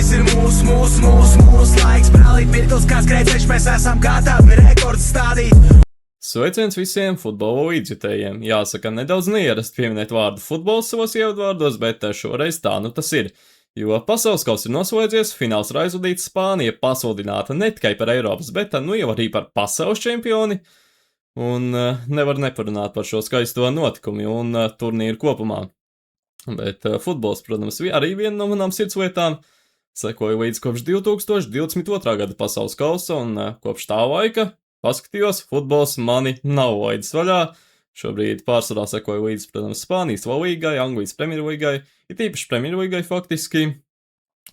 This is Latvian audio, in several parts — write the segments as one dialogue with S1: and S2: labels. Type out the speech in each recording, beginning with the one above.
S1: Šis ir mūsu laiks, brālīt, mirklis kā skrēceļš, mēs esam gatavi rekords stādīt.
S2: Sveiciens visiem futbola līdzjutējiem. Jāsaka, nedaudz neierasti pieminēt vārdu futbols savos ievadvārdos, bet šoreiz tā nu tas ir. Jo pasaules kauss ir noslēdzies, fināls ir aizvadīts, Spānija pasludināta ne tikai par Eiropas, bet nu jau arī par pasaules čempioni. Un nevar neparunāt par šo skaisto notikumu un turnīru kopumā. Bet futbols, protams, arī viena no manām sirdslietām. Sekoju līdz kopš 2022. gada pasaules kausa un kopš tā laika paskatījos, futbols mani nav laidis vaļā. Šobrīd pārsvarā sekoju līdz, protams, Spānijas La Līgai, Anglijas Premjerlīgai, it īpaši Premjerlīgai faktiski.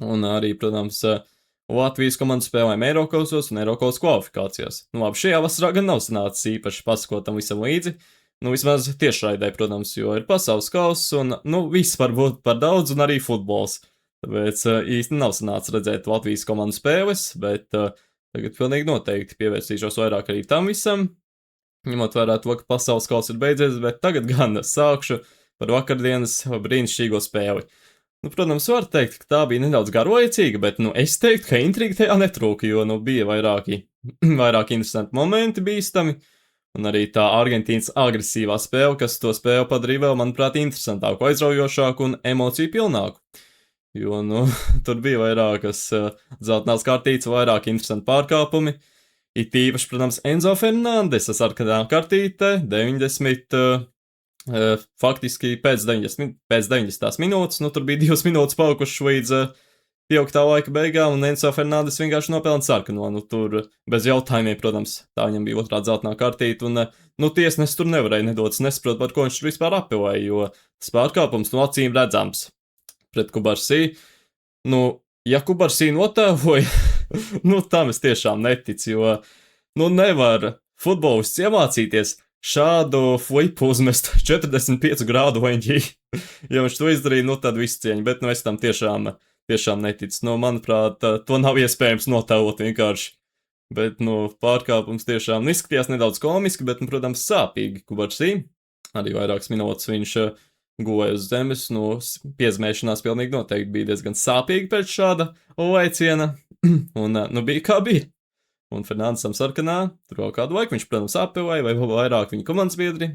S2: Un arī, protams, Latvijas komandas spēlēm Eirokausos un Eirokaus kvalifikācijās. Nu labi, šajā vasarā gan nav sanācis īpaši pasakotam visam līdzi. Nu vismaz tiešraidē, protams, jo ir pasaules kauss un, viss var būt par daudz un arī futbols. Tāpēc īsti nav sanācis redzēt Latvijas komandas spēles, bet tagad pilnīgi noteikti pievērsīšos vairāk arī tam visam, ņemot vērā to, ka pasaules kauss ir beidzies, bet tagad gan sākšu par vakardienas brīnišķīgo spēli. Protams, var teikt, ka tā bija nedaudz garlaicīga, bet es teiktu, ka intriga tajā netrūka, jo bija vairāki interesanti momenti bīstami, un arī tā Argentīnas agresīvā spēle, kas to spēli padarīja vēl, manuprāt, interesantāku, aizraujošāku un emociju pilnāku. Jo, tur bija vairākas zeltainās kartītes, vairāk interesanti pārkāpumi. It īpaši, protams, Enzo Fernandesa sarkanā kartīte, 90, faktiski pēc 90 minūtes, tur bija 2 minūtes palikušas līdz pieauktā laika beigām, un Enzo Fernandes vienkārši nopelna sarkano, tur bez jautājumiem, protams, tā viņam bija otrā zeltainā kartīte, un, tiesnesis tur nevarēja nedots, nesaprot, par ko viņš tur vispār apelēja, jo tas pārkāpums, acīm redzams. Pret Kubarsī. Ja Kubarsī notēvoja, tam es tiešām neticu, jo, nevar futbolists iemācīties šādu flipu uzmest 45 grādu leņķī. Ja viņš to izdarīja, tad viss cieņa, bet, es tam tiešām neticu. Manuprāt, to nav iespējams notēvot vienkārši. Bet, pārkāpums tiešām izskatījās nedaudz komiski, bet, protams, sāpīgi Kubarsī. Arī vairākas minūtes viņš gulēja uz zemes, piezmēšanās pilnīgi noteikti bija diezgan sāpīgi pēc šāda lēciena, un, bija kā bija. Un Fernandesam sarkanā, tur vēl kādu laiku viņš, protams, apelēja, vai vairāk viņa komandas biedri,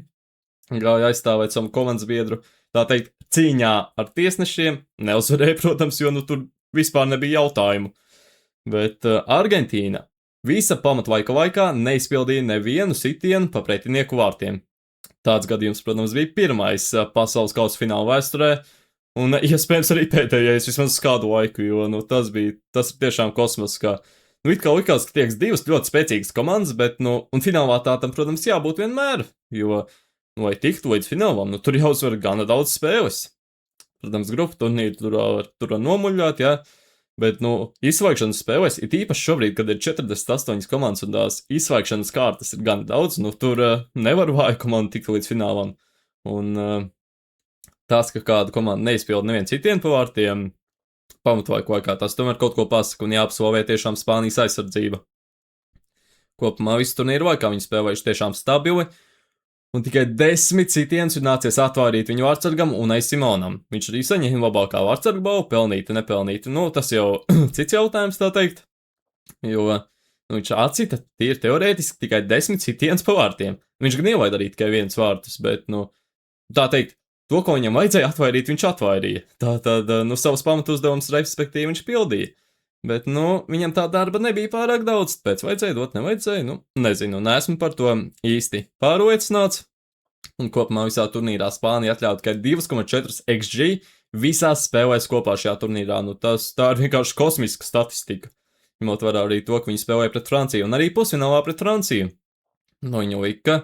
S2: gāja aizstāvēt savu komandas biedru, tā teikt, cīņā ar tiesnešiem, neuzvarēja, protams, jo, tur vispār nebija jautājumu. Bet Argentīna visa pamatlaika laikā neizpildīja nevienu sitienu pa pretinieku vārtiem. Tāds gadījums, protams, bija pirmais pasaules kausa fināla vēsturē, un iespējams arī pēdējais vismaz kādu laiku, jo, tas ir tiešām kosmos, ka, it kā likās, ka tieks divas ļoti spēcīgas komandas, bet, un finālā tā tam, protams, jābūt vienmēr, jo, lai tiktu līdz finālam, tur jāuzvar gana daudz spēles. Protams, grupu turnīru tur var nomuļāt, jā. Bet, izslēgšanas spēlēs, it īpaši šobrīd, kad ir 48 komandas un tās izslēgšanas kārtas ir gan daudz, tur nevar vāja komanda tikt līdz finālam. Un tas, ka kāda komanda neizpilda nevienu citienu pa vārtiem, pamatlaiku laikā, tas tomēr kaut ko pasaka un jāapslavē tiešām Spānijas aizsardzība. Kopumā visu turnīru laikā viņi spēlējuši tiešām stabili, un tikai 10 citienus ir nācies atvairīt viņu vārtsargam Unai Simonam. Viņš arī saņēma labākā vārtsarga balvu, pelnīti, nepelnīti. Tas jau cits jautājums, tā teikt. Jo, viņš atcita tīri teorētiski tikai 10 citienus pa vārtiem. Viņš gan ielaida arī tikai viens vārtus, bet, tā teikt, to, ko viņam vajadzēja atvairīt, viņš atvairīja. Tātad, savas pamatu uzdevumus respektīvi viņš pildīja. Bet, viņam tā darba nebija pārāk daudz, tāpēc vajadzēja dot, nevajadzēja, nezinu, neesmu par to īsti pārliecināts. Un kopumā visā turnīrā Spānija atļauj tikai 2,4 XG visās spēlēs kopā šajā turnīrā. Tā ir vienkārši kosmiska statistika. Ņemot vērā arī to, ka viņi spēlēja pret Franciju un arī pusfinālā pret Franciju. Viņu lika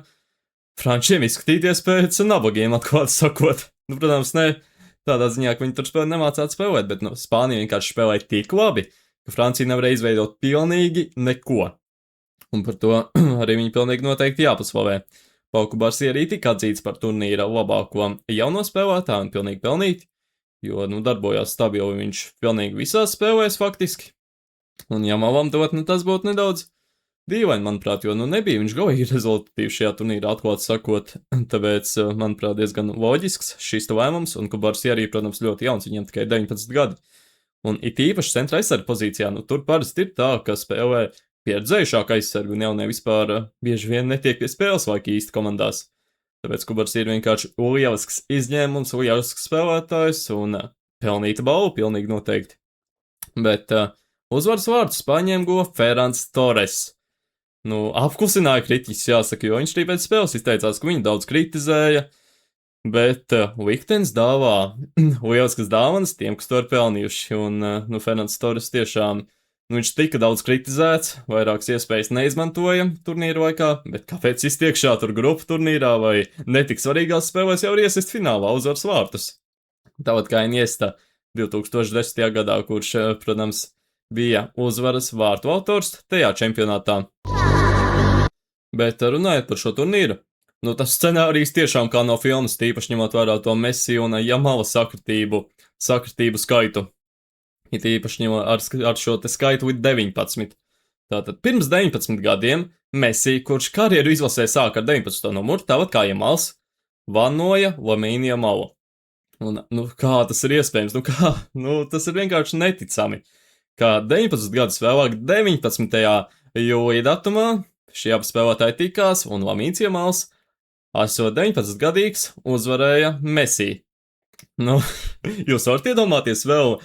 S2: frančiem izskatīties pēc nabagiem, atklāti sakot. Protams, ne tādā ziņā, ka viņi tur nemācētu spēlēt, bet Spānija vienkārši spēlēja tik labi, ka Francija nevarēja izveidot pilnīgi neko. Un par to arī viņi pilnīgi noteikti jāpaslavē. Pau Kubarsī arī tika atzīts par turnīra labāko jauno spēlētāju un pilnīgi pelnīti, jo, darbojās stabili viņš pilnīgi visās spēlēs faktiski. Un ja malam dot, tas būtu nedaudz dīvaini, manuprāt, jo, nebija viņš galīgi rezultatīvs šajā turnīrā, atklāti sakot, tāpēc, manuprāt, diezgan loģisks šis lēmums, un Kubarsī arī, protams, ļoti jauns, viņam tikai 19 gadi. Un it īpaši centra aizsarga pozīcijā, nu tur parasti ir tā, ka spēlē pieredzējušāk aizsargu, un jaunē vispār bieži vien netiek pie spēles laika īsti komandās. Tāpēc Kubars ir vienkārši lielisks izņēmums, lielisks spēlētājs un pelnīta balva pilnīgi noteikti. Bet uzvaras vārdus paņēma guva Ferrans Torres. Nu, apklusināja kritiķis, jāsaka, jo viņš arī pēc spēles izteicās, ka viņu daudz kritizēja, bet liktenis dāvā lieliskas dāvanas tiem, kas to ir pelnījuši. Un, nu, Ferrans Torres tiešām, nu, viņš tika daudz kritizēts, vairākas iespējas neizmantoja turnīra laikā, bet kāpēc iztiekšā tur grupu turnīrā vai netik svarīgās spēlēs jau ir iesist finālā uzvaras vārtus? Tāpat kā Iniesta 2010. gadā, kurš, protams, bija uzvaras vārtu autors tajā čempionātā. Bet runājot par šo turnīru, nu tas scenārijs tiešām kā no filmas, tīpaši ņemot vērā to Messi un Jamala sakritību skaitu. It īpaši ņemot ar šo te skaitu līdz 19. Tātad pirms 19 gadiem Messi, kurš karjeru izlasē sāka ar 19. numuru, tāpat kā Jamals, vanoja Lamīnu Jamalu. Un, nu, kā tas ir iespējams? Tas ir vienkārši neticami. Kā 19 gadus vēlāk, 19. jūlija datumā, šie abi spēlētāji tikās, un Lamīns Jamals, esot 19 gadīgs, uzvarēja Messi. Nu, jūs varat iedomāties vēl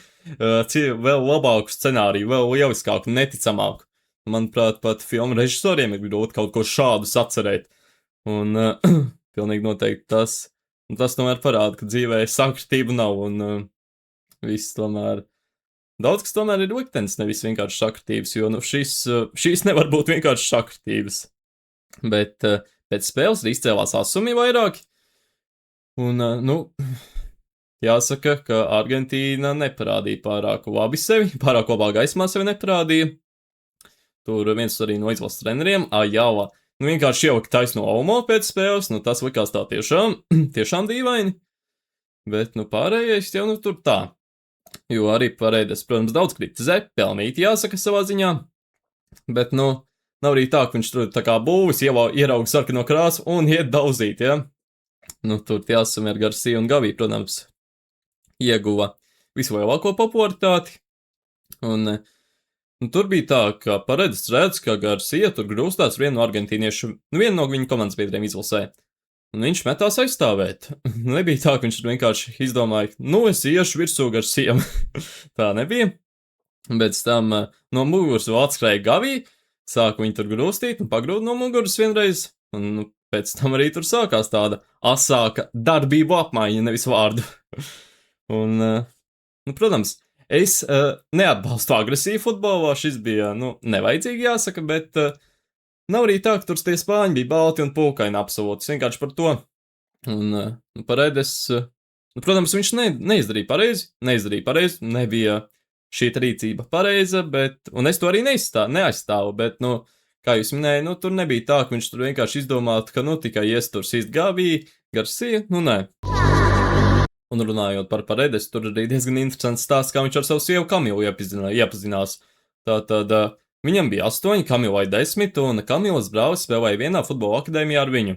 S2: labāku scenāriju, vēl lieliskāku, neticamāku. Manuprāt, pat filmu režisoriem ir grūti kaut ko šādu sacerēt. Un pilnīgi noteikti tas tomēr parāda, ka dzīvē sakritību nav, un viss tomēr... Daudz kas tomēr ir liktenis, nevis vienkārši sakritības, jo šīs nevar būt vienkārši sakritības. Bet pēc spēles arī izcēlās asumi vairāki. Un, jāsaka, ka Argentīna neparādīja pārāk labi sevi, pārāk labā gaismā sevi neparādīja. Tur viens arī no izlases treneriem, Ajala, vienkārši ielika taisno Olmo pēc spēles, tas likās tā tiešām dīvaini. Bet, pārējais jau tur tā. Jo arī Paredes, protams, daudz kritizē, pelnīti jāsaka savā ziņā, bet, nav arī tā, ka viņš tur tā kā būvis, ierauga sarkano krāsu un iet dauzīt, ja? Tur tie asumi ar Garcia un Gavi, protams, ieguva vislielāko popularitāti, un tur bija tā, ka Paredes redz, ka Garcia tur grūstās vienu no argentīniešu, vienu no viņa komandas biedriem izlasē. Un viņš metās aizstāvēt. Nebija tā, ka viņš vienkārši izdomāja, es iešu virsū Garcijam. Tā nebija. Pēc tam no muguras vēl atskrēja Gavi, sāka viņu tur grūstīt un pagrūda no muguras vienreiz. Un pēc tam arī tur sākās tāda asāka darbību apmaiņa, nevis vārdu. Un, protams, es neatbalstu agresīvu futbolā, šis bija, nevajadzīgi jāsaka, bet... Nav arī tā, ka tur tie spāņi bija balti un pūkaini absolūti, vienkārši par to. Un Paredes, protams, viņš neizdarīja pareizi, nebija šī rīcība pareiza, un es to arī neaizstāvu, bet, kā jūs minēju, tur nebija tā, ka viņš tur vienkārši izdomātu, ka, tikai iestur sīst Gavi, Garcia, nē. Un runājot par Paredes, tur arī diezgan interesants stāsts, kā viņš ar savu sievu Kamilu iepazinās. Tātad... Viņam bija 8, Kamilai 10, un Kamilas brālis spēlēja vienā futbola akadēmijā ar viņu,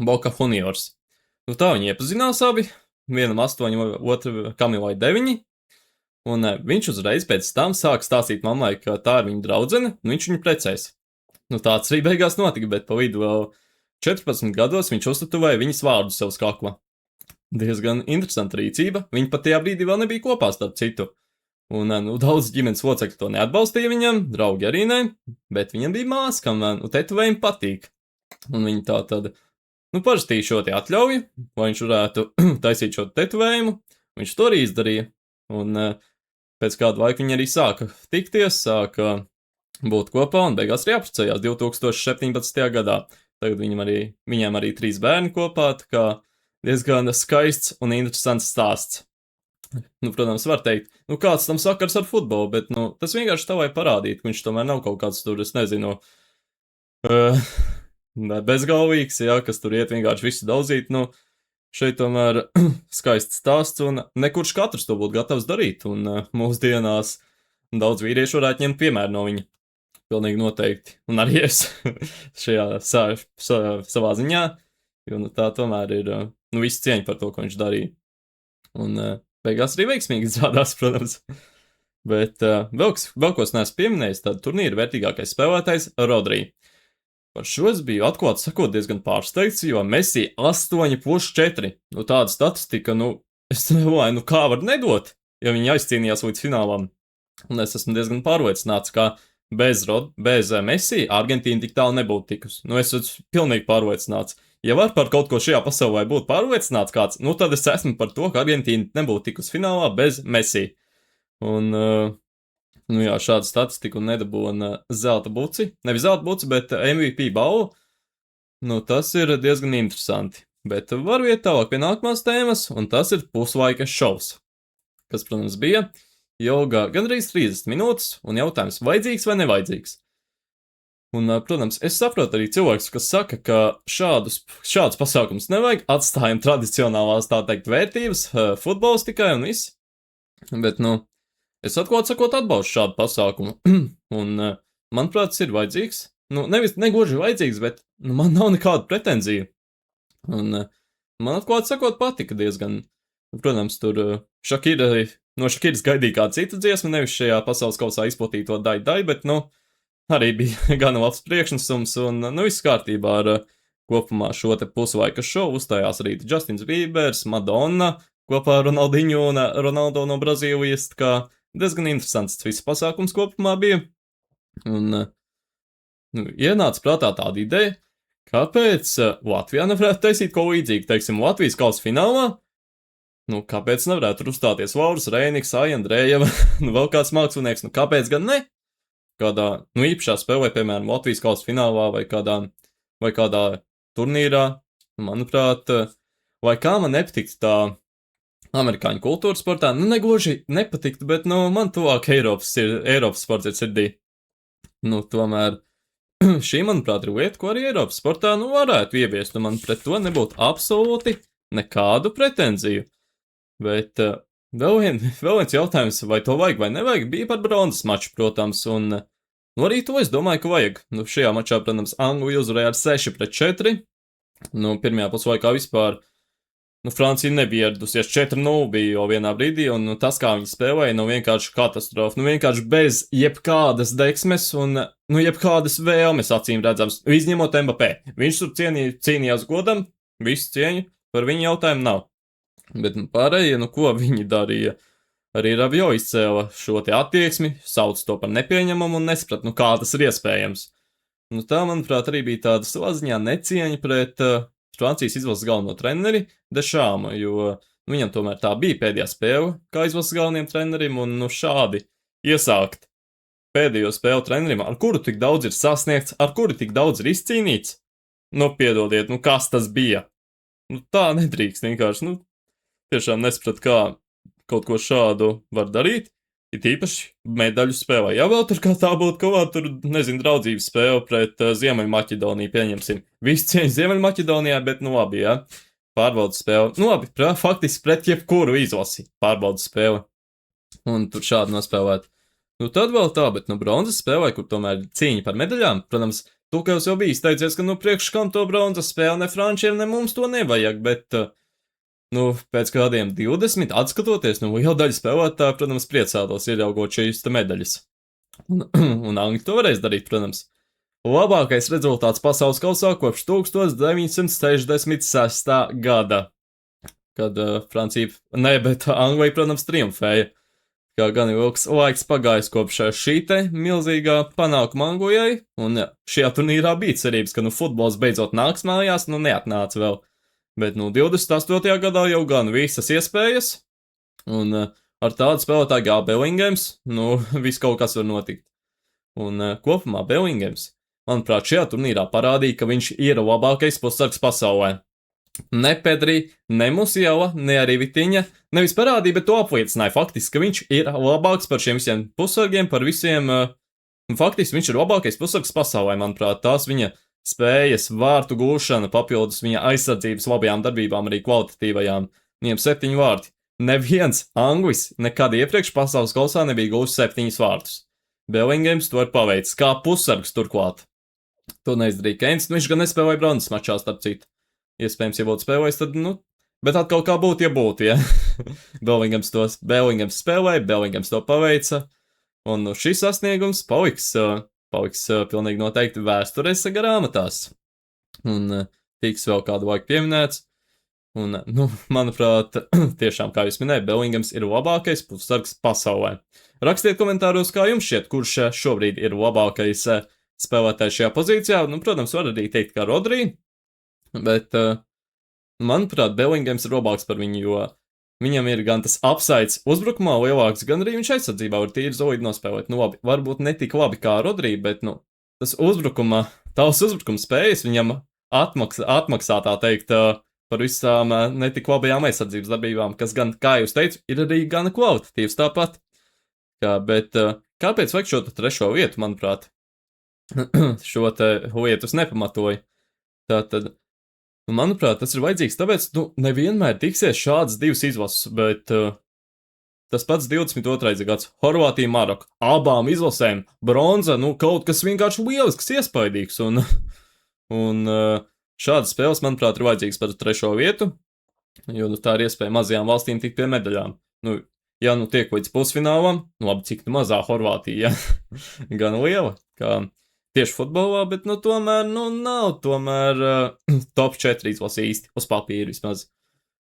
S2: Boca Juniors. Tā viņi iepazinās abi, vienam 8, otru Kamilai 9, un viņš uzreiz pēc tam sāk stāstīt mammai, ka tā ir viņa draudzene, un viņš viņu precēs. Tāds arī beigās notika, bet pa vidu vēl 14 gados viņš uztatuvēja viņas vārdu sev uz kakla. Diezgan interesanta rīcība, viņi pat tajā brīdī vēl nebija kopā starp citu. Un daudz ģimenes locekļu to neatbalstīja viņam, draugi arī ne, bet viņam bija māsa, kam tetovējumi patīk. Un viņi tā tad, parakstīja šo te atļauju, lai viņš varētu taisīt šo tetovējumu, viņš to arī izdarīja. Un pēc kādu laiku viņi arī sāka tikties, sāka būt kopā un beigās arī apprecējās 2017. gadā. Tagad viņam arī 3 bērni kopā, tā kā diezgan skaists un interesants stāsts. Protams, var teikt, kāds tam sakars ar futbolu, bet, tas vienkārši tā vai parādīt, ka viņš tomēr nav kaut kāds tur, es nezinu, bezgalvīgs, jā, kas tur iet vienkārši visu daudzīt, šeit tomēr skaists stāsts, un nekurš katrs to būtu gatavs darīt, un mūsdienās daudz vīriešu varētu ņemt piemēru no viņa. Pilnīgi noteikti, un arī es šajā savā ziņā, jo, tā tomēr ir, viss cieņa par to, ko viņš darīja. Un, beigās arī veiksmīgi izrādās, protams. Bet vēl ko es neesmu pieminējis, tad turnīra vērtīgākais spēlētājs Rodri. Par šo es biju atklāti sakot diezgan pārsteigts, jo Messi 8,4. Nu tāda statistika, es domāju, kā var nedot, ja viņi aizcīnījās līdz finālam. Un es esmu diezgan pārliecināts, ka bez Messi Argentīna tik tālu nebūtu tikusi. Es esmu pilnīgi pārliecināts. Ja var par kaut ko šajā pasaulē būt pārliecināts kāds, tad es esmu par to, ka Argentīna nebūtu tikusi finālā bez Messi. Un, jā, šādu statistiku nedabūna zelta buci. Nevis zelta buci, bet MVP balvu. Tas ir diezgan interesanti. Bet varu iet tālāk pie nākamās tēmas, un tas ir puslaika šovs. Kas, protams, bija ilga gandrīz 30 minūtes, un jautājums vajadzīgs vai nevajadzīgs. Un, protams, es saprotu arī cilvēkus, kas saka, ka šādus pasākumus nevajag, atstājam tradicionālās, tā teikt, vērtības, futbols tikai un viss. Bet, es atklāti sakot atbalstu šādu pasākumu, un, manuprāt, tas ir vajadzīgs. Nevis negluži vajadzīgs, bet, man nav nekādu pretenziju. Un, man atklāti sakot patika diezgan. Protams, tur no Šakiras gaidīja kādu citu dziesmu, nevis šajā pasaules kausā izplatīto dai, bet, arī bija gan labs priekšnesums, un, viss kārtībā ar kopumā šo te puslaika šovu. Uzstājās arī Justins Biebers, Madonna, kopā ar Ronaldinho un Ronaldo no Brazīlijas, tā kā diezgan interesants tas viss pasākums kopumā bija. Un, ienāca prātā tāda ideja, kāpēc Latvijā nevarētu taisīt ko līdzīgu, teiksim, Latvijas kausa finālā. Kāpēc nevarētu tur uzstāties Lauris Reiniks, Aija Andrējeva, vēl kāds mākslinieks, kāpēc gan ne? Kādā, īpašā spēlē, piemēram, Latvijas kausa finālā vai kādā turnīrā, manuprāt, vai kā man nepatiktu tā amerikāņu kultūras sportā, negluži nepatiktu, bet, man tuvāk Eiropas sports ir sirdī. Tomēr šī, manuprāt, ir lieta, ko arī Eiropas sportā, varētu ieviest, un man pret to nebūtu absolūti nekādu pretenziju. Bet vēl viens jautājums, vai to vajag vai nevajag, bija par bronzas maču, protams, un arī to es domāju, ka vajag. Šajā mačā, protams, Anglija uzvarēja ar 6-4. Pirmajā puslaikā vispār, Francija nebija ieradusies 4-0 bija jau vienā brīdī, un tas, kā viņi spēlēja, vienkārši katastrofa. Vienkārši bez jebkādas deksmes un, jebkādas vēlmes acīm redzams, izņemot Mbappé. Viņš tur cīnījās godam, visu cieņu, par viņu jautājumu nav. Bet pārējie, ko viņi darīja, arī Ravjo izcēla šo te attieksmi, sauc to par nepieņemamu un nesprat, kā tas ir iespējams. Tā, manuprāt, arī bija tāda savā ziņā necieņa pret Francijas izlases galveno treneri Dešāmu, jo viņam tomēr tā bija pēdējā spēle kā izlases galvenajam trenerim, un šādi iesākt pēdējo spēli trenerim, ar kuru tik daudz ir sasniegts, ar kuru tik daudz ir izcīnīts. Piedodiet, kas tas bija? Tā nedrīkst vienkārši, tiešām nesprat, kā kaut ko šādu var darīt, it īpaši medaļu spēlē. Ja vēl tur kā tā būtu kaut kā tur, draudzības spēle pret Ziemeļmaķedoniju, pieņemsim. Visu cieņu Ziemeļmaķedonijā, bet labi, ja. Pārbaudas spēle. Labi, faktiski pret jebkuru izlasi pārbaudas spēle. Un tur šādi nospēlēt. Tad vēl tā, bet bronzas spēlē, kur tomēr cīņa par medaļām, protams, tu, ka jau biji izteicies, ka priekš kam to bronzas spēle, ne frančiem, ne mums to nevajag, bet pēc kādiem 20 atskatoties, liela daļa spēlētāju, protams, priecātos ieraugot šīs medaļas. Un Angļi to varēs darīt, protams. Labākais rezultāts pasaules kausā kopš 1966. gada, kad Anglija, protams, triumfēja. Kā gan ilgs laiks pagājis kopš šī te milzīgā panākuma Anglijai, un šajā turnīrā bija cerības, ka futbols beidzot nāks mājās, neatnāca vēl. Bet 28. gadā jau gan visas iespējas, un ar tādu spēlētāju kā Bellingams, viss kaut kas var notikt. Un kopumā Bellingams, manuprāt, šajā turnīrā parādīja, ka viņš ir labākais pussargs pasaulē. Ne Pedri, ne Musiala, ne arī Vitiņa, nevis parādīja, bet to apliecināja faktiski, ka viņš ir labāks par šiem visiem pussargiem, par visiem, faktiski viņš ir labākais pussargs pasaulē, manuprāt, tās viņa spējas, vārtu gūšana, papildus viņa aizsardzības labajām darbībām, arī kvalitatīvajām. Viņiem 7 vārti. Neviens Anglis nekad iepriekš pasaules kausā nebija gūs 7 vārtus. Bellingams to ir paveicis, kā pussargs turklāt. To neizdarīja Keins, viņš gan nespēlēja bronzas mačā, starp citu. Iespējams, ja būtu spēlējis, tad, Bet atkal kā būtu, ja būtu, ja. Bellingams spēlēja, Bellingams to paveica, un šis sasniegums paliks pilnīgi noteikti vēstures grāmatās. Un tiks vēl kādu laiku pieminēts. Un, manuprāt, tiešām, kā jūs minējāt, Bellingams ir labākais pussargs pasaulē. Rakstiet komentāros, kā jums šķiet, kurš šobrīd ir labākais spēlētājs šajā pozīcijā. Protams, var arī teikt, kā Rodri, bet, manuprāt, Bellingams ir labāks par viņu, jo viņam ir gan tas upsides uzbrukumā lielāks, gan arī viņš aizsardzībā var tīri solidi nospēlēt. Labi, varbūt ne tik labi kā Rodri, bet, tas uzbrukuma spējas viņam atmaksā, tā teikt, par visām netik labajām aizsardzības darbībām, kas gan, kā jūs teicu, ir arī gana kvalitatīvs tāpat. Bet kāpēc vajag šo trešo vietu, manuprāt? Šo te lietu es nepamatoju. Tātad, manuprāt, tas ir vajadzīgs, tāpēc, nevienmēr tiksies šādas divas izlases, bet tas pats 22. gads, Horvātija, Maroka, abām izlasēm, bronza, kaut kas vienkārši lielisks, iespaidīgs, un šādas spēles, manuprāt, ir vajadzīgas par trešo vietu, jo tā ir iespēja mazajām valstīm tikt pie medaļām. Ja tiek līdz pusfinālam, labi, cik mazā Horvātija, ja? Gan liela, kā tieši futbolā, bet tomēr, nav tomēr top 4 izlase īsti, uz papīra vismaz.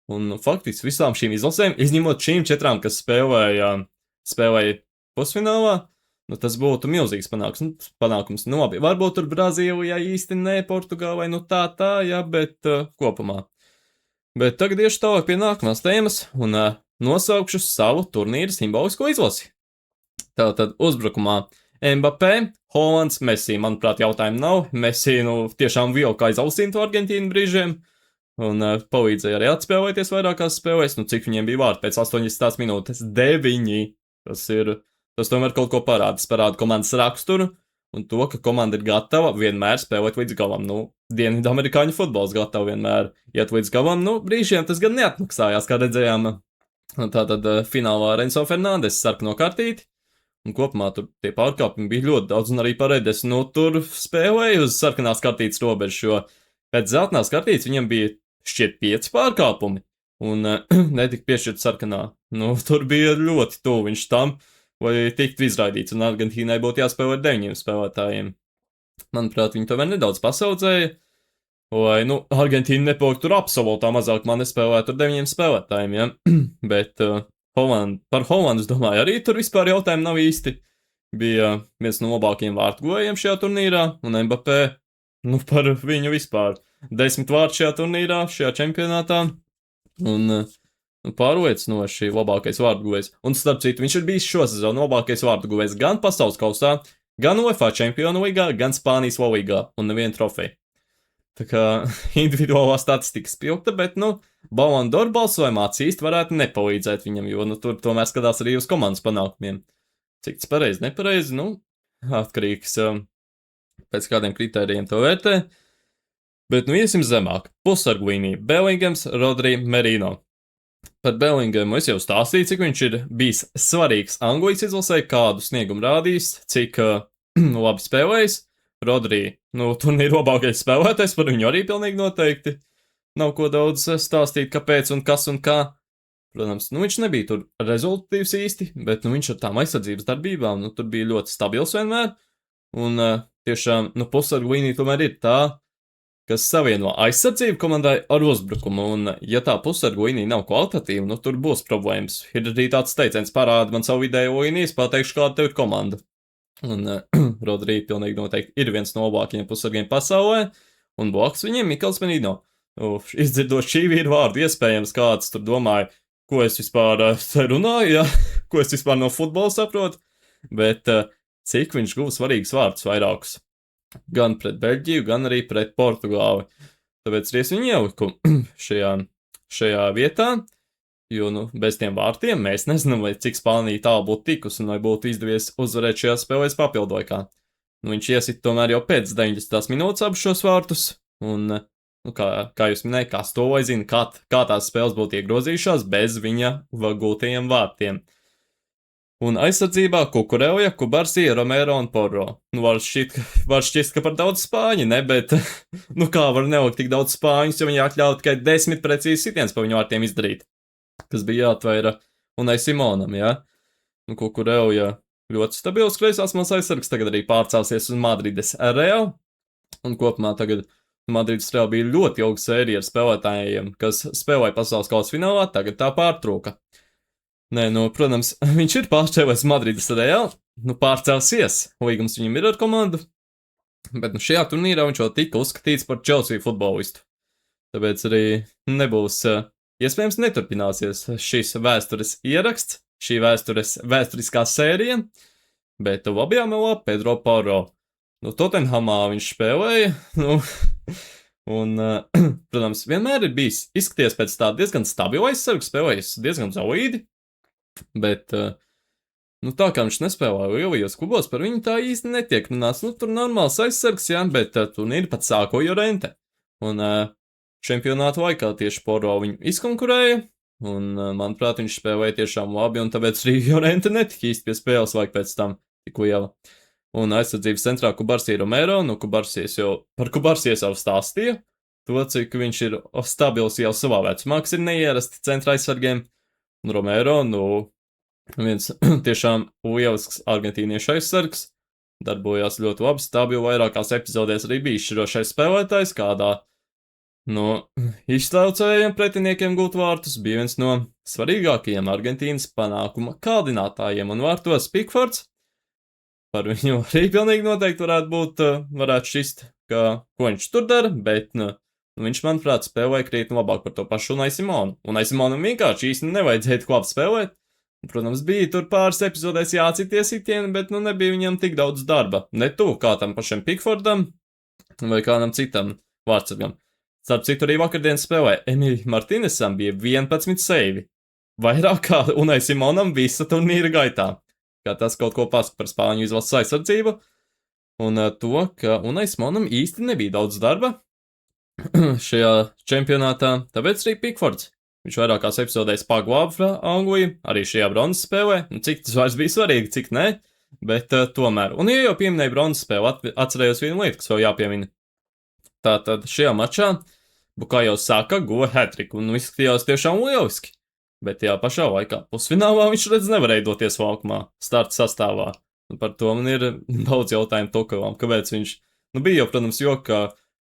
S2: Un faktiski visām šīm izlasēm, izņemot šīm 4, kas spēlēja pusfinālā, tas būtu milzīgs panākums. Labi, varbūt tur Brazīlijā īsti ne, Portugālai, tā, jā, bet kopumā. Bet tagad iešu tālāk pie nākamās tēmas un nosaukšu savu turnīru simbolisko izlasi. Tātad uzbrukumā Mbappé, Haalands, Messi, manuprāt, jautājumu nav. Messi, tiešām vilka aiz ausīm to Argentīnu brīžiem un palīdzēja arī atspēlēties vairākās spēlēs. Cik viņiem bija vārdi pēc 80 minūtes? 9. Tas tomēr kaut ko parāda komandas raksturu un to, ka komanda ir gatava vienmēr spēlēt līdz galam. Dienvidamerikāņu futbols gatava vienmēr iet līdz galam. Brīžiem tas gan neatmaksājās, kā redzējām. Tātad finālā Renzo Fernandes sarkano kartīti, un kopumā tur tie pārkāpumi bija ļoti daudz, un arī Paredes, tur spēlēja uz sarkanās kartītes robežu, jo pēc zeltnās kartītes viņam bija šķiet 5 pārkāpumi, un netika piešķirt sarkanā. Tur bija ļoti tuvu viņš tam, vai tiktu izraidīts, un Argentīnai būtu jāspēlē ar 9 spēlētājiem. Manuprāt, viņi to vēl nedaudz pasaudzēja, lai, Argentīna nepaliek tur absolūtā mazāk, man nespēlētu ar 9 spēlētājiem, ja? Bet par Haalandu, es domāju, arī tur vispār jautājumu nav īsti. Bija viens no labākajiem vārtguvējiem šajā turnīrā, un Mbappé, par viņu vispār 10 vārtu šajā turnīrā, šajā čempionātā, un pārliecinoši labākais vārtguvējs. Un starp citu, viņš ir bijis šo sezonu labākais vārtguvējs gan pasaules kausā, gan UEFA čempionu līgā, gan Spānijas līgā, un nevienu trofeju. Tā kā individuālā statistika spilgta, bet, Ballon d'Or balsojumā īsti varētu nepalīdzēt viņam, jo, tur tomēr skatās arī uz komandas panākumiem. Cik tas pareizi, nepareizi, atkarīgs pēc kādiem kritērijiem to vērtē. Bet, iesim zemāk. Pussargu līnija Bellingams, Rodri, Merino. Par Bellingamu es jau stāstīju, cik viņš ir bijis svarīgs Anglijas izlasē, kādu sniegumu rādījis, cik labi spēlējis. Rodri, turnīra labākais spēlētājs, par viņu arī pilnīgi noteikti. Nav ko daudz stāstīt, kāpēc un kas un kā. Protams, viņš nebija tur rezultatīvs īsti, bet viņš ar tām aizsardzības darbībām, tur bija ļoti stabils vienmēr. Un tiešām, pussargu līnija tomēr ir tā, kas savieno aizsardzību komandai ar uzbrukumu, un ja tā pussargu līnija nav kvalitatīva, tur būs problēmas. Ir arī tāds teiciens, parādi man savu vidējo līniju, es pateikšu, kāda tev ir komanda. Un Rodri pilnīgi noteikti ir viens no labākajiem pussargiem pasaulē, un blakus viņiem Mikls Merino. Izdzirdot šī vīra vārdu, iespējams kāds tur domāja, ko es vispār runāju, ja? Ko es vispār no futbola saprotu, bet cik viņš guva svarīgus vārdus vairākus. Gan pret Beļģiju, gan arī pret Portugāli. Tāpēc es viņu ieliku šajā vietā, jo, bez tiem vārtiem mēs nezinām, vai cik Spānija tālu būtu tikusi un vai būtu izdevies uzvarēt šajās spēlēs papildoikā. Viņš iesit tomēr jau pēc 90 minūtes abus šos vārtus, un, kā jūs minējāt, kas to vai zina, kā tās spēles būtu iegrozījušās bez viņa gūtajiem vārtiem. Un aizsardzībā Kukureuja, Kubarsija, Romero un Porro. Nu, var šķist, ka par daudz spāņi, ne, bet, nu kā var neukt tik daudz spāņus, jo viņi atļauj tikai 10 precīzi sitiens pa viņu vārtiem izdarīt, kas bija jāatvaira Unai Simonam, jā. Nu, Kukureuja ļoti stabils kreisās malas aizsargs, tagad arī pārcēlsies uz Madrides Real, un kopumā tagad Madrides Real bija ļoti ilga sērija ar spēlētājiem, kas spēlēja pasaules kausa finālā, tagad tā pārtrūka. Nē, nu, protams, viņš ir pārcēlējis Madrides Real, nu, pārcelsies, līgums viņam ir ar komandu, bet nu šajā turnīrā viņš jau tika uzskatīts par Chelsea futbolistu. Tāpēc arī nebūs, iespējams neturpināsies šis vēstures ieraksts, šī vēsturiskā sērija, bet labajā malā Pedro Porro. Nu, Tottenhamā viņš spēlēja, nu, un, protams, vienmēr ir bijis izskaties pēc tā diezgan stabila aizsargu, spēlējis diezgan solīdi. Bet, nu tā kā viņš nespēlēja lielajos klubos, par viņu tā īsti netiek runāts. Nu, tur normāls aizsargs, jā, bet turnīri pat sāko Llorente. Un čempionāta laikā tieši Porro viņu izkonkurēja, un, manuprāt, viņš spēlēja tiešām labi, un tāpēc arī Llorente netika īsti pie spēles laika pēc tam tik liela. Un aizsardzības centrā Kubarsija Romero, nu par Kubarsiju jau stāstīja, to, cik viņš ir stabils jau savā vecumā, kas ir neierasti centra aizsargiem. Un Romero, nu, viens tiešām lielisks argentīniešu aizsargs, darbojās ļoti labi, stabili vairākās epizodēs arī bija izšķirošais spēlētājs, kādā, nu, iztraucējiem pretiniekiem gūt vārtus, bija viens no svarīgākajiem Argentīnas panākuma kādinātājiem, un vārtos Pickfords, par viņu arī pilnīgi noteikti varētu šķist, ka ko viņš tur dara, bet, nu, viņš, manuprāt, spēlēja krietni labāk par to pašu Unai Simonu. Unai Simonam vienkārši īsti nevajadzēja tik labi spēlēt. Protams, bija tur pāris epizodēs jācitie sitieni, bet, nu, nebija viņam tik daudz darba. Ne tu, kā tam pašam Pickfordam vai kādam citam vārdsargam. Starp citu, arī vakardienas spēlē Emīļa Martinesam bija 11 seivi. Vairāk kā Unai Simonam visa turnīra gaitā. Kā tas kaut ko pasaka par Spāņu izlases aizsardzību. Un to, ka Unai Simonam īsti nebija daudz darba šajā čempionātā, tāpēc arī Pickfords. Viņš vairākās epizodēs paglāba Angliju, arī šajā bronzas spēlē, nu cik tas vairs bija svarīgi, cik ne, bet tomēr. Un ja jau pieminēju bronzas spēli, atcerējos vienu lietu, kas vēl jāpiemina. Tātad šajā mačā Bukayo Saka guva hat-triku un izskatījās tiešām lieliski, bet tajā pašā laikā pusfinālā viņš redz nevarēja doties valkumā, starta sastāvā. Un par to man ir daudz jautājumu Tokavam, kāpēc viņš, nu bija jau, protams, joka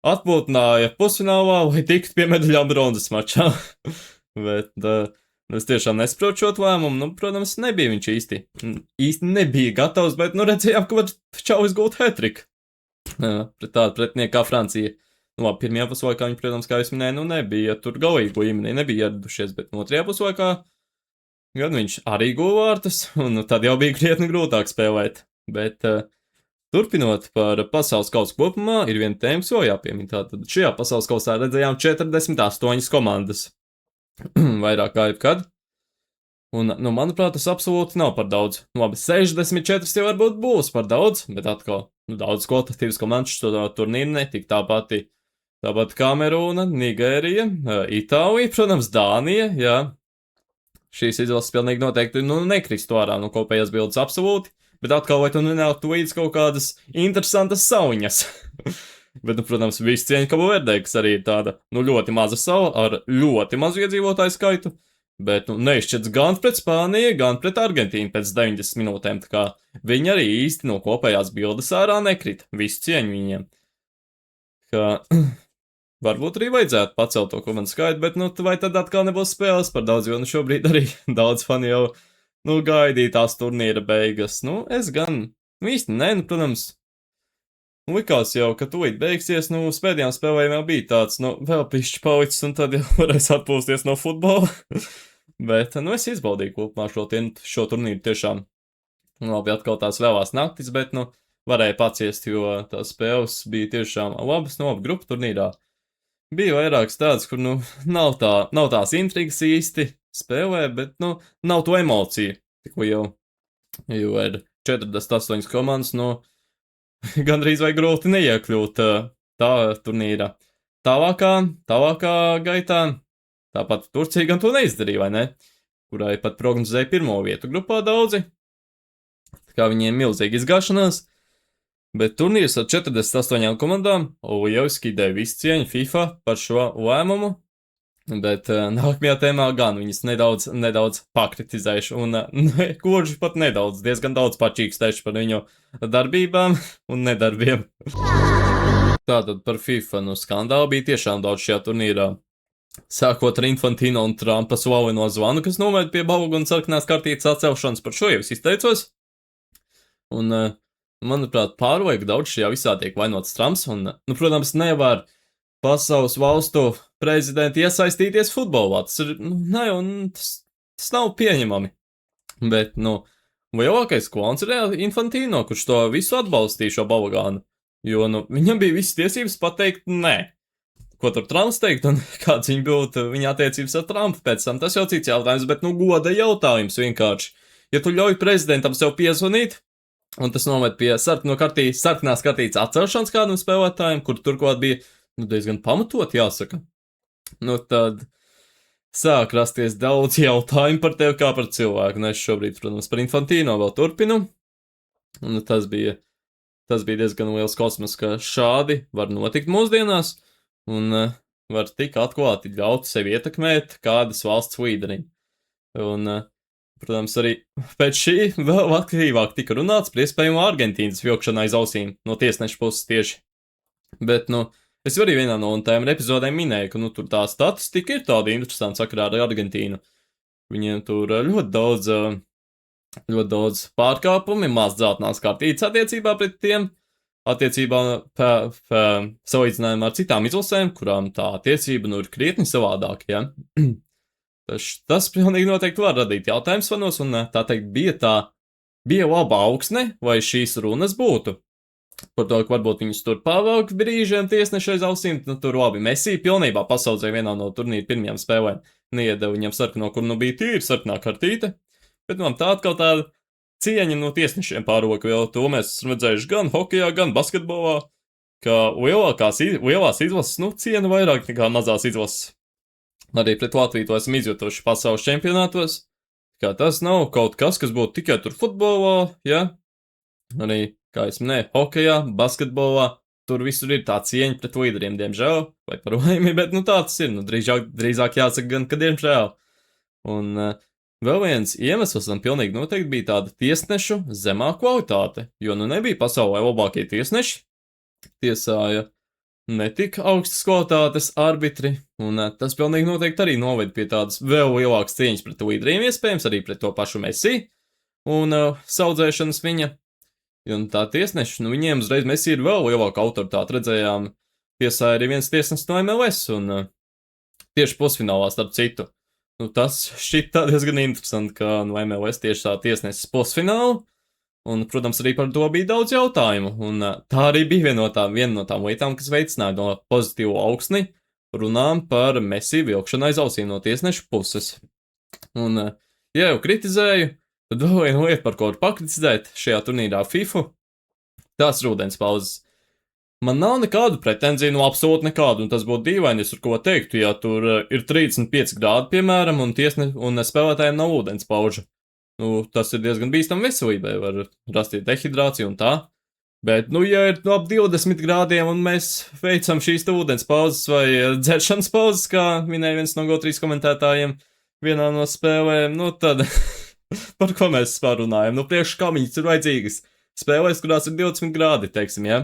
S2: atpūtināja pusfinālā, lai tiktu pie medaļām bronzas mačā. Bet es tiešām nesaprotu šo lēmumu. Nu, protams, nebija viņš īsti nebija gatavs, bet, nu, redzējām, ka var čauvis gūt hat-triku. Pret tādu pretinieku kā Francija. Nu, labi, pirmajā puslaikā viņi, protams, kā es minēju, nu, nebija tur galīgi līmenī, nebija ieradušies, bet otrajā puslaikā gan viņš arī guva vārtus, un tad jau bija krietni grūtāk spēlēt. Bet turpinot par pasaules kausu kopumā, ir viena tēma, ko jāpiemina. Tātad šajā pasaules kausā redzējām 48 komandas. Vairāk kā jebkad. Un, nu, manuprāt, tas absolūti nav par daudz. Nu, labi, 64 jau varbūt būs par daudz, bet atkal, nu, daudz kvalitatīvas komandas šo turnīru netika. Tāpat Kamerūna, Nigērija, Itālija, protams, Dānija, jā. Šīs izlases pilnīgi noteikti, nu, nekristu ārā no kopējās bildes absolūti. Bet atkal, vai tu nenāktu līdz kaut kādas interesantas sauņas? Bet, nu, protams, viss cieņa Kabo Verdē, kas arī ir tāda, nu, ļoti maza sala ar ļoti mazu iedzīvotāju skaitu. Bet, nu, neizšķirts gan pret Spāniju, gan pret Argentīnu pēc 90 minūtēm, tā kā viņi arī īsti no kopējās bildes ārā nekrita. Visu cieņu viņiem. Kā varbūt arī vajadzētu pacelt to komandu skaitu, bet, nu, vai tad atkal nebūs spēles par daudz, jo, nu, šobrīd arī daudz fani jau, nu, gaidītās turnīra beigas. Nu, es gan, nu, īsti nē, nu, protams, likās jau, ka tūlīt beigsies, nu, pēdējām spēlēm jau bija tāds, nu, vēl pišķi palicis, un tad jau varēs atpūsties no futbola. Bet, nu, es izbaudīju kopumā šo turnīru tiešām. Labi, atkal tās vēlās naktis, bet, nu, varēja paciest, jo tās spēles bija tiešām labas, no labi grupu turnīrā. Bija vairākas tādas, kur, nu, nav tās intrigas īsti spēlē, bet, nu, nav to emociju, tikko jau ir 48 komandas, nu, gandrīz vai grūti neiekļūt tā turnīra tālākā gaitā. Tāpat Turcija gan to neizdarīja, vai ne? Kurai pat prognozēja pirmo vietu grupā daudzi. kā viņiem milzīgi izgāšanās, bet turnīrs ar 48 komandām, Ujevski deva visu cieņu FIFA par šo lēmumu, bet nākamajā tēmā gan viņas nedaudz pakritizējuši, un gluži pat nedaudz, diezgan daudz pačīkstējuši par viņu darbībām un nedarbiem. Tātad par FIFA, skandāli bija tiešām daudz šajā turnīrā. Sākot ar Infantino un Trumpa slaveno zvanu, kas noved pie balgu un sarkanās kartītes atcelšanas, par šo jau es izteicos. Un, manuprāt, pārlieku daudz šajā visā tiek vainots Trumps, un, protams, nevar pasaules valstu prezidenti iesaistīties futbolā. Tas nav pieņemami. Bet, lielākais klons ir Infantino, kurš to visu atbalstīja šo balagānu. Jo, viņam bija visas tiesības pateikt nē. Ko tur Trumps teikt un kāds būtu viņa attiecības ar Trumpu pēc tam, tas jau cits jautājums, bet, goda jautājums vienkārši. Ja tu ļauj prezidentam sev piezvanīt, un tas noved pie sarkanās kartītes atcelšanas kādam spēlētājiem, kur turklāt bija, diezgan pamatot, jāsaka. Tad sāk rasties daudz jautājumu par tevi kā par cilvēku, un es šobrīd, protams, par Infantino vēl turpinu, un tas bija diezgan liels kosmos, ka šādi var notikt mūsdienās, un var tik atklāti ļaut sevi ietekmēt kādas valsts līderim. Un, protams, arī pēc šī vēl aktīvāk tika runāts par iespējamo Argentīnas vilkšanu aiz ausīm no tiesneša puses tieši. Bet, es arī vienā no tām epizodēm minēju, ka, tur tā statistika ir tāda interesanta sakarā ar Argentīnu. Viņiem tur ļoti daudz pārkāpumi, maz dzeltenās kartītes attiecībā pret tiem, attiecībā salīdzinājumā ar citām izlasēm, kurām tā attiecība ir krietni savādāk, ja? Tas pilnīgi noteikti var radīt jautājums fanos, un tā teikt, bija laba augsne, vai šīs runas būtu. Par to, ka varbūt viņus tur pavelk brīžiem tiesneši aiz ausīm, tur labi, Messi pilnībā pasaudzēja vienā no turnīra pirmajām spēlēm, neiedeva viņam sarkano, kur bija tīri sarkanā kartīte, bet man tā atkal tāda cieņa no tiesnešiem pāroka, jo to mēs esam redzējuši gan hokejā, gan basketbolā, ka lielās izlases, ciena vairāk nekā mazās izlases. Arī pret Latviju to esam izjutuši pasaules čempionātos, kā tas nav kaut kas būtu tikai tur futbolā, ja? Arī, kā es minēju, hokejā, basketbolā, tur visur ir tā cieņa pret līderiem, diemžēl, vai par laimi, bet tā tas ir, drīzāk jāsaka gan, ka diemžēl. Un vēl viens iemesls tam pilnīgi noteikti bija tāda tiesnešu zemā kvalitāte, jo nebija pasaulē labākie tiesneši, tiesāja netik augstas kvalitātes arbitri, un tas pilnīgi noteikti arī noved pie tādas vēl lielākas cieņas pret līderiem, iespējams, arī pret to pašu Messi, un saudzēšanas viņa. Un tā tiesneši, viņiem uzreiz Messi ir vēl lielāka autoritāte, redzējām, tiesāja arī viens tiesnesis no MLS, un tieši pusfinālā starp citu. Tas šķita diezgan interesanti, ka no MLS tieši tā tiesnesis pusfinālu, un, protams, arī par to bija daudz jautājumu, un tā arī bija viena no tām lietām, kas veicināja no pozitīvu augsni runām par Messi vilkšanu aiz ausīm no tiesnešu puses. Un, ja jau kritizēju, tad vēl viena lieta, par ko var pakritizēt šajā turnīrā FIFA, tās ir ūdens pauzes. Man nav nekādu pretenziju, absolūti nekādu, un tas būtu dīvaini, es ar ko teiktu, ja tur ir 35 grādi, piemēram, un spēlētājiem nav ūdens pauža. Tas ir diezgan bīstam veselībai, var rasties dehidrācija un tā. Bet, ja ir ap 20 grādiem un mēs veicam šīs ūdens pauzes vai dzeršanas pauzes, kā minēja viens no GO3 komentētājiem vienā no spēlēm, tad par ko mēs vispār runājam? Priekš kā viņas ir vajadzīgas spēlēs, kurās ir 20 grādi, teiksim, ja?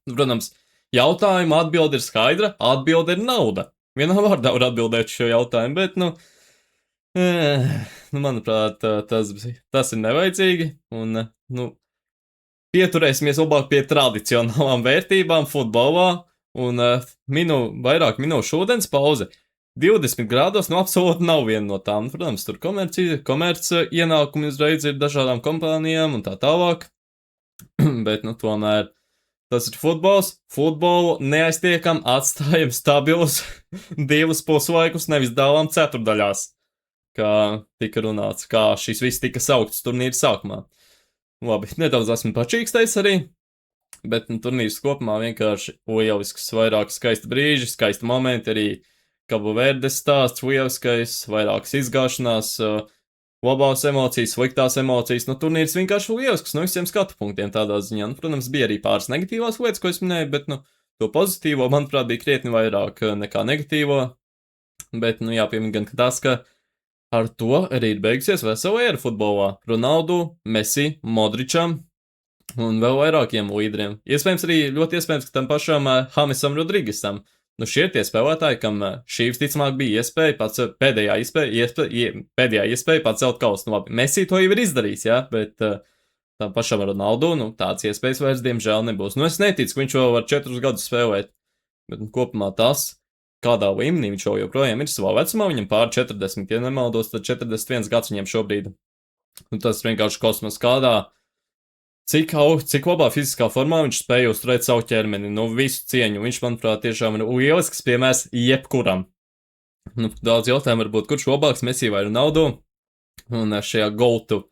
S2: Protams, jautājuma atbilde ir skaidra, atbilde ir nauda. Vienā vārdā var atbildēt šo jautājumu, bet, manuprāt, tas ir nevajadzīgi, un, pieturēsimies labāk pie tradicionālām vērtībām futbolā, un vairāk minūšu ūdens pauze. 20 grādos, absolūti nav viena no tām. Protams, tur komerci ienākumi uzreiz ir dažādām kompānijām un tā tālāk, bet, tomēr tas ir futbols. Futbolu neaiztiekam atstājam stabilus 2 puslaikus, nevis dalām ceturdaļās, kā tika runāts, kā šis viss tika saukts turnīra sākumā. Labi, nedaudz esmu pačīkstējis arī, bet turnīrs kopumā vienkārši lielisks, vairāk skaisti brīži, skaisti momenti, arī Cabo Verdes stāsts lieliskais, vairākas izgāšanās, labās emocijas, sliktās emocijas. Nu, turnīrs vienkārši lielisks no visiem skatu punktiem tādā ziņā. Nu, protams, bija arī pāris negatīvās lietas, ko es minēju, bet, nu, to pozitīvo, manuprāt, bija krietni vairāk nekā negatīvo. Bet, nu, jāpiemina gan tas, ka ar to arī ir beigusies vesela era futbolā. Ronaldu, Messi, Modričam un vēl vairākiem līderiem. Iespējams arī ļoti iespējams, ka tam pašam Hamesam Rodrigesam. Nu, šie ir tie spēlētāji, kam šī visticamāk bija iespēja pēdējā iespēja pacelt kausu. Nu, labi, Messi to jau ir izdarījis, jā, bet tam pašam Ronaldu, nu, tāds iespējas vairs, diemžēl, nebūs. Nu, es neticu, ka viņš vēl var 4 gadus spēlēt, bet nu, kopumā tas, kādā līmenī viņš jau joprojām ir savā vecumā, viņam pār 40, ja nemaldos, tad 41 gads viņam šobrīd. Nu, tas vienkārši kosmos kādā. Cik labā fiziskā formā viņš spēja uzturēt savu ķermeni, nu visu cieņu. Viņš, manuprāt, tiešām ir lielisks piemērs jebkuram. Nu, daudz jautājumu varbūt, kurš labāks, Messi vai Ronaldo. Un šajā goltu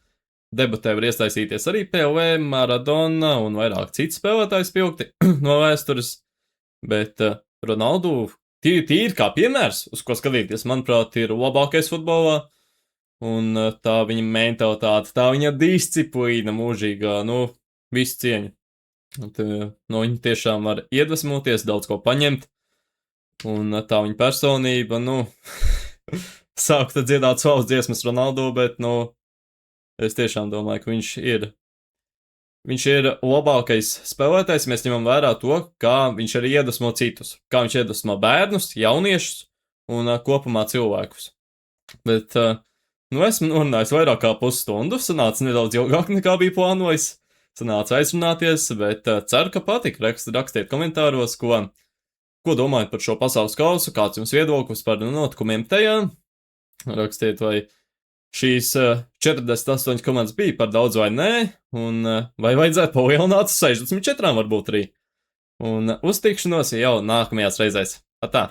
S2: debatē var iesaistīties arī Pelé, Maradona un vairāk citu spēlētāju spilgti no vēstures. Bet Ronaldo tīri kā piemērs, uz ko skatīties, manuprāt, ir labākais futbolā. Un tā viņa mentalitāte, tā viņa disciplīna mūžīgā, nu, visu cieņu. No viņa tiešām var iedvesmoties, daudz ko paņemt. Un tā viņa personība, nu, sāku tad dziedāt savas dziesmas Ronaldo, bet, nu, es tiešām domāju, ka viņš ir labākais spēlētājs, mēs ņemam vērā to, kā viņš arī iedvesmo citus. Kā viņš iedvesmo bērnus, jauniešus un kopumā cilvēkus. Bet, nu, esmu norunājis vairāk kā pusstundu, sanāca nedaudz ilgāk nekā bija plānojis. Sanāca aizrunāties, bet ceru, ka patika. Rakstiet komentāros, ko domājat par šo pasaules kausu, kāds jums viedoklis par notikumiem tajā. Rakstiet, vai šīs 48 komandas bija par daudz vai nē, un vai vajadzētu palielināt uz 64 varbūt arī. Un uz tikšanos jau nākamajās reizēs. Atā!